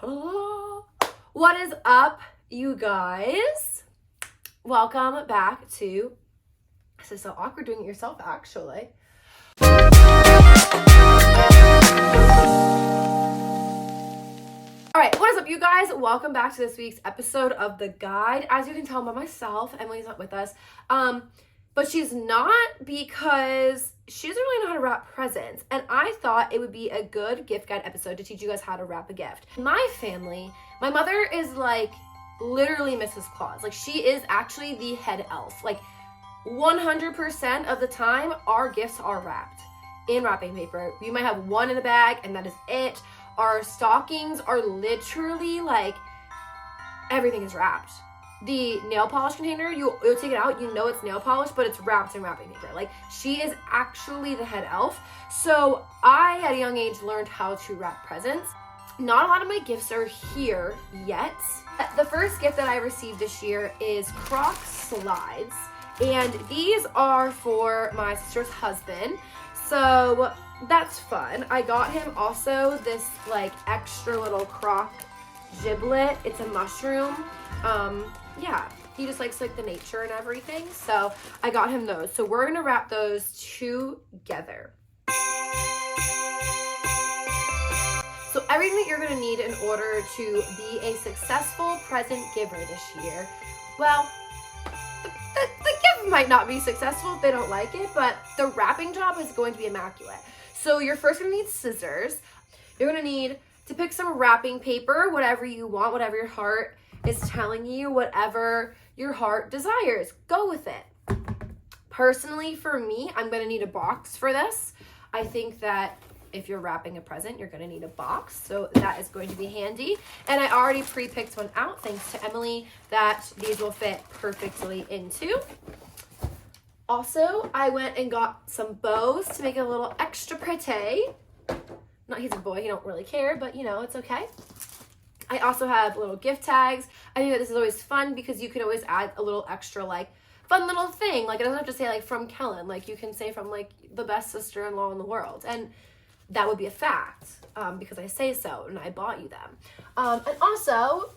What is up, you guys? Welcome back to, this is so awkward doing it yourself, actually. All right, what is up, you guys? Welcome back to this week's episode of The Guide. As you can tell by myself, Emily's not with us. But she's not because she doesn't really know how to wrap presents. And I thought it would be a good gift guide episode to teach you guys how to wrap a gift. My family, my mother is like literally Mrs. Claus. Like, she is actually the head elf. Like 100% of the time, our gifts are wrapped in wrapping paper. We might have one in a bag and that is it. Our stockings are literally like, everything is wrapped. The nail polish container, you'll take it out, you know it's nail polish, but it's wrapped in wrapping paper. Like, she is actually the head elf. So I, at a young age, learned how to wrap presents. Not a lot of my gifts are here yet. The first gift that I received this year is Croc slides. And these are for my sister's husband. So that's fun. I got him also this like extra little Croc giblet. It's a mushroom. Yeah, he just likes like the nature and everything. So I got him those. So we're gonna wrap those together. So everything that you're gonna need in order to be a successful present giver this year, well, the gift might not be successful if they don't like it, but the wrapping job is going to be immaculate. So you're first gonna need scissors. You're gonna need to pick some wrapping paper, whatever you want, whatever your heart is telling you, whatever your heart desires, go with it. Personally, for me, I'm gonna need a box for this. I think that if you're wrapping a present, you're gonna need a box, so that is going to be handy. And I already pre-picked one out, thanks to Emily, that these will fit perfectly into. Also, I went and got some bows to make it a little extra pretty. Not, he's a boy, he don't really care, but you know, it's okay. I also have little gift tags. I think that this is always fun because you can always add a little extra like fun little thing. Like, it doesn't have to say like from Kellen. Like, you can say from like the best sister-in-law in the world. And that would be a fact because I say so and I bought you them. And also,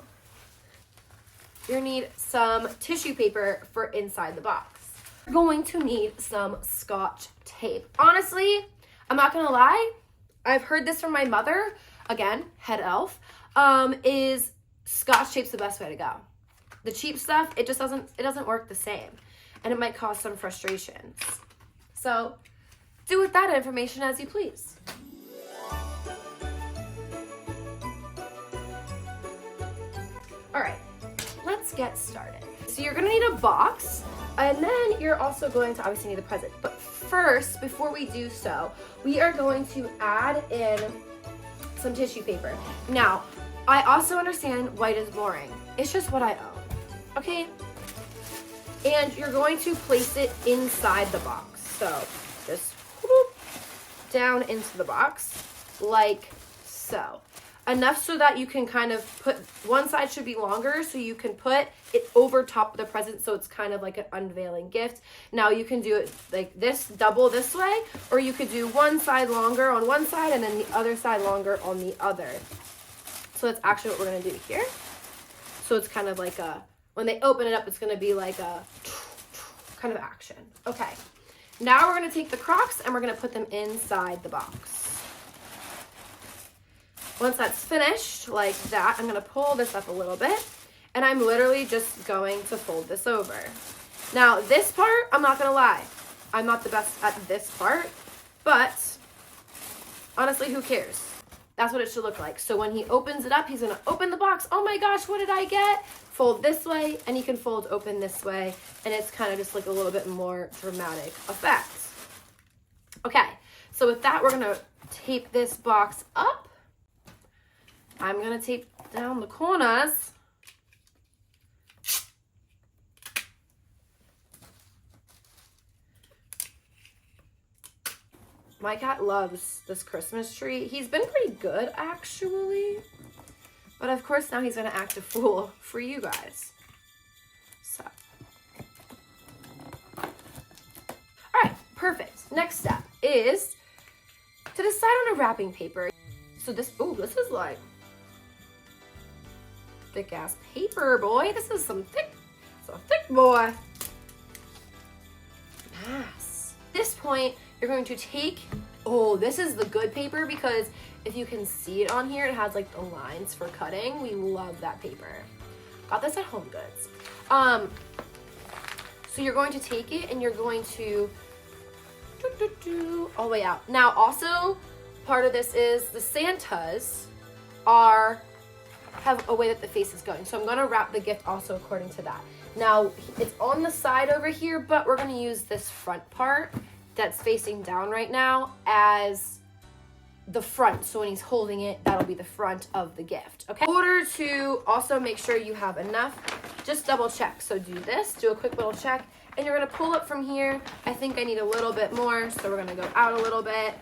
you're gonna need some tissue paper for inside the box. You're going to need some Scotch tape. Honestly, I'm not gonna lie. I've heard this from my mother, again, head elf, is Scotch tape's the best way to go. The cheap stuff, it doesn't work the same. And it might cause some frustrations. So do with that information as you please. All right, let's get started. So you're gonna need a box, and then you're also going to obviously need a present. But first, before we do so, we are going to add in some tissue paper. Now, I also understand white is boring. It's just what I own, okay? And you're going to place it inside the box. So just whoop, down into the box like so. Enough so that you can kind of put, one side should be longer so you can put it over top of the present so it's kind of like an unveiling gift. Now you can do it like this, double this way, or you could do one side longer on one side and then the other side longer on the other. So that's actually what we're gonna do here. So it's kind of like a, when they open it up, it's gonna be like a kind of action. Okay, now we're gonna take the Crocs and we're gonna put them inside the box. Once that's finished, like that, I'm gonna pull this up a little bit, and I'm literally just going to fold this over. Now, this part, I'm not gonna lie, I'm not the best at this part, but honestly, who cares? That's what it should look like. So when he opens it up, he's gonna open the box. Oh my gosh, what did I get? Fold this way, and you can fold open this way, and it's kind of just like a little bit more dramatic effect. Okay, so with that, we're gonna tape this box up. I'm going to tape down the corners. My cat loves this Christmas tree. He's been pretty good, actually. But of course, now he's going to act a fool for you guys. So. All right, perfect. Next step is to decide on a wrapping paper. So this, oh, this is like thick ass paper, boy. This is some thick boy. Yes. At this point, you're going to take, oh, this is the good paper because if you can see it on here, it has like the lines for cutting. We love that paper. Got this at Home Goods. So you're going to take it and you're going to all the way out. Now also, part of this is the Santas have a way that the face is going. So I'm gonna wrap the gift also according to that. Now, it's on the side over here, but we're gonna use this front part that's facing down right now as the front. So when he's holding it, that'll be the front of the gift, okay? In order to also make sure you have enough, just double check. So do this, do a quick little check, and you're gonna pull up from here. I think I need a little bit more, so we're gonna go out a little bit.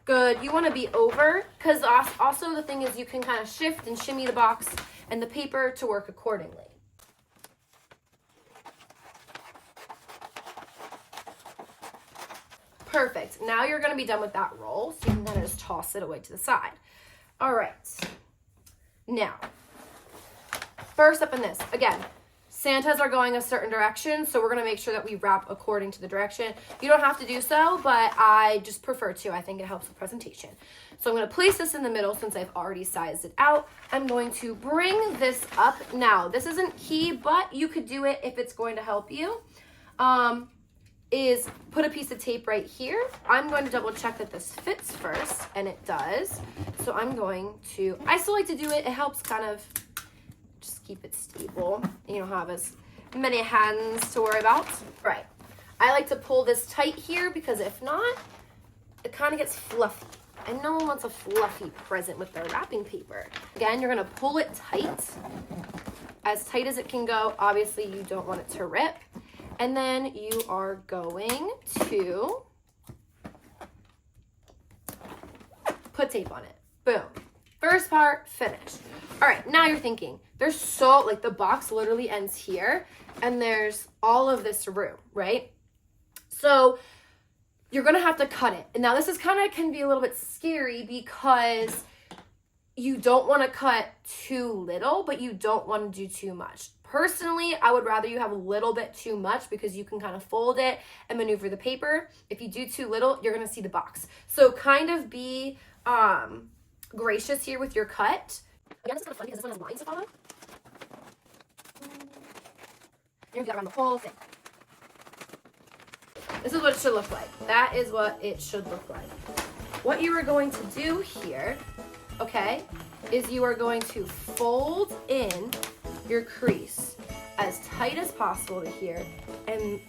Good, you wanna be over, because also the thing is you can kind of shift and shimmy the box and the paper to work accordingly. Perfect. Now you're going to be done with that roll, so you can kind of just toss it away to the side. All right. Now, first up in this, again, Santas are going a certain direction, so we're going to make sure that we wrap according to the direction. You don't have to do so, but I just prefer to. I think it helps with presentation. So I'm going to place this in the middle since I've already sized it out. I'm going to bring this up. Now, this isn't key, but you could do it if it's going to help you. Is put a piece of tape right here. I'm going to double check that this fits first, and it does. So I'm going to, I still like to do it. It helps kind of just keep it stable. You don't have as many hands to worry about. Right. I like to pull this tight here because if not, it kind of gets fluffy. And no one wants a fluffy present with their wrapping paper. Again, you're gonna pull it tight as it can go. Obviously, you don't want it to rip. And then you are going to put tape on it. Boom. First part finished. All right, now you're thinking, there's so, like the box literally ends here and there's all of this room, right? So you're gonna have to cut it. And now this is can be a little bit scary because you don't wanna cut too little, but you don't wanna do too much. Personally, I would rather you have a little bit too much because you can kind of fold it and maneuver the paper. If you do too little, you're gonna see the box. So kind of be gracious here with your cut. Again, this is kind of funny because this one has lines to follow. You're gonna do that around the whole thing. This is what it should look like. That is what it should look like. What you are going to do here, okay, is you are going to fold in your crease as tight as possible to here and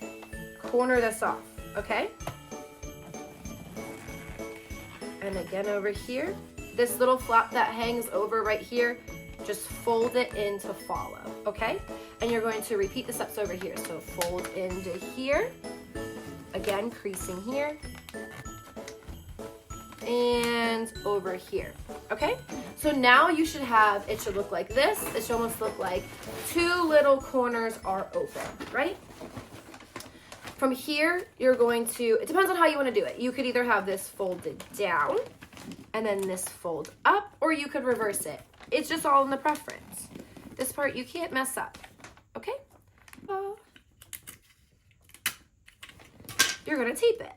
corner this off, okay? And again over here, this little flap that hangs over right here, just fold it in to follow, okay? And you're going to repeat the steps over here. So fold into here, again, creasing here, and over here, okay? So now you should have, it should look like this. It should almost look like two little corners are open, right? From here, you're going to, it depends on how you want to do it. You could either have this folded down and then this fold up, or you could reverse it. It's just all in the preference. This part you can't mess up, okay? You're gonna tape it.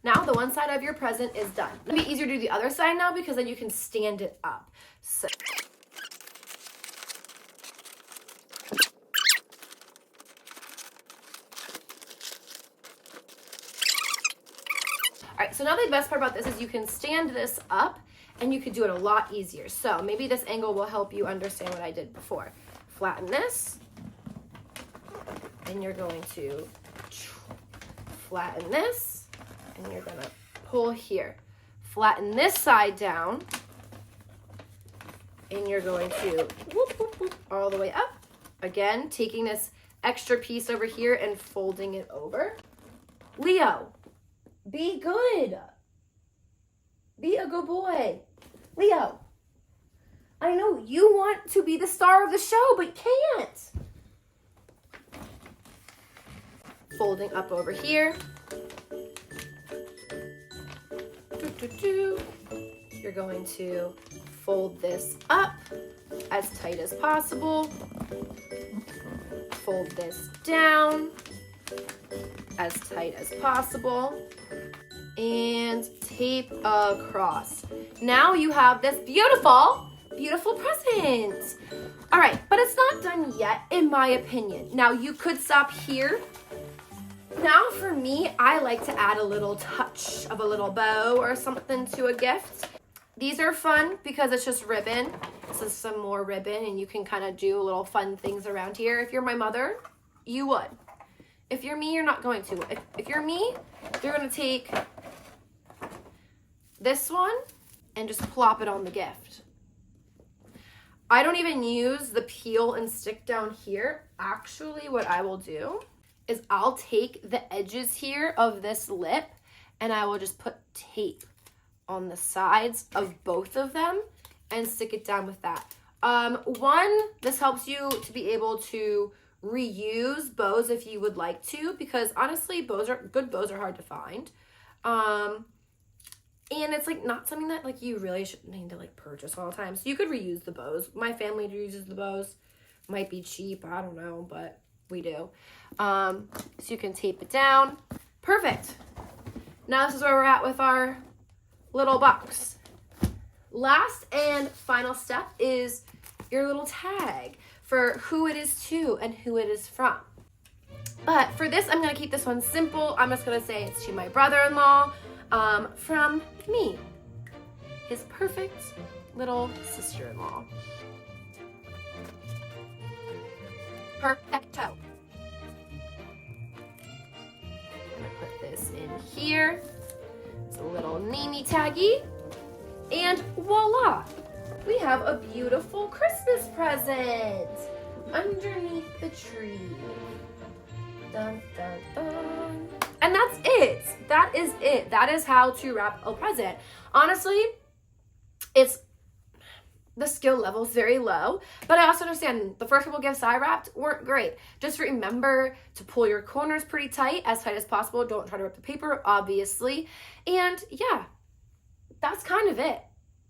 Now the one side of your present is done. It'll be easier to do the other side now because then you can stand it up. So. All right, so now the best part about this is you can stand this up and you could do it a lot easier. So maybe this angle will help you understand what I did before. Flatten this, and you're going to flatten this. And you're gonna pull here. Flatten this side down. And you're going to whoop, whoop, whoop, all the way up. Again, taking this extra piece over here and folding it over. Leo, be good. Be a good boy. Leo, I know you want to be the star of the show, but you can't. Folding up over here. you're going to fold this up as tight as possible. Fold this down as tight as possible. And tape across. Now you have this beautiful, beautiful present. All right, but it's not done yet, in my opinion. Now you could stop here. Now for me, I like to add a little touch of a little bow or something to a gift. These are fun because it's just ribbon. This is some more ribbon and you can kind of do little fun things around here. If you're my mother, you would. If you're me, you're not going to. If you're me, you're going to take this one and just plop it on the gift. I don't even use the peel and stick down here. Actually, what I will do is I'll take the edges here of this lip and I will just put tape on the sides of both of them and stick it down with that. This helps you to be able to reuse bows if you would like to, because honestly, good bows are hard to find. And it's like not something that like you really should need to like purchase all the time. So you could reuse the bows. My family uses the bows. Might be cheap, I don't know, but we do. So you can tape it down. Perfect. Now this is where we're at with our little box. Last and final step is your little tag for who it is to and who it is from. But for this, I'm gonna keep this one simple. I'm just gonna say it's to my brother-in-law, from me, his perfect little sister-in-law. Perfecto. I'm gonna put this in here. It's a little namey taggy. And voila! We have a beautiful Christmas present underneath the tree. Dun, dun, dun. And that's it. That is it. That is how to wrap a present. Honestly, the skill level is very low, but I also understand the first couple gifts I wrapped weren't great. Just remember to pull your corners pretty tight as possible. Don't try to rip the paper, obviously. And yeah, that's kind of it.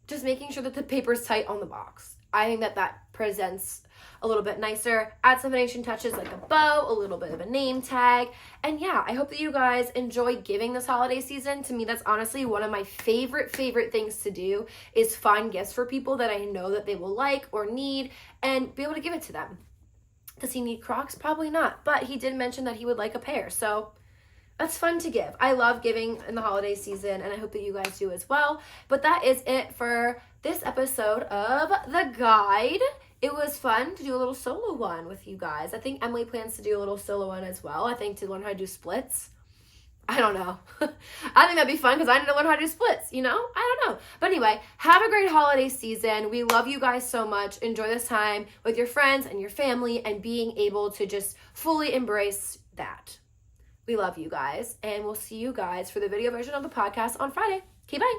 Just making sure that the paper is tight on the box. I think that presents a little bit nicer. Add some finishing touches like a bow, a little bit of a name tag. And yeah, I hope that you guys enjoy giving this holiday season. To me, that's honestly one of my favorite things to do is find gifts for people that I know that they will like or need and be able to give it to them. Does he need Crocs? Probably not. But he did mention that he would like a pair. So that's fun to give. I love giving in the holiday season, and I hope that you guys do as well. But that is it for this episode of The Guide. It was fun to do a little solo one with you guys. I think Emily plans to do a little solo one as well. I think to learn how to do splits. I don't know. I think that'd be fun because I need to learn how to do splits, you know? I don't know. But anyway, have a great holiday season. We love you guys so much. Enjoy this time with your friends and your family and being able to just fully embrace that. We love you guys, and we'll see you guys for the video version of the podcast on Friday. Okay, bye.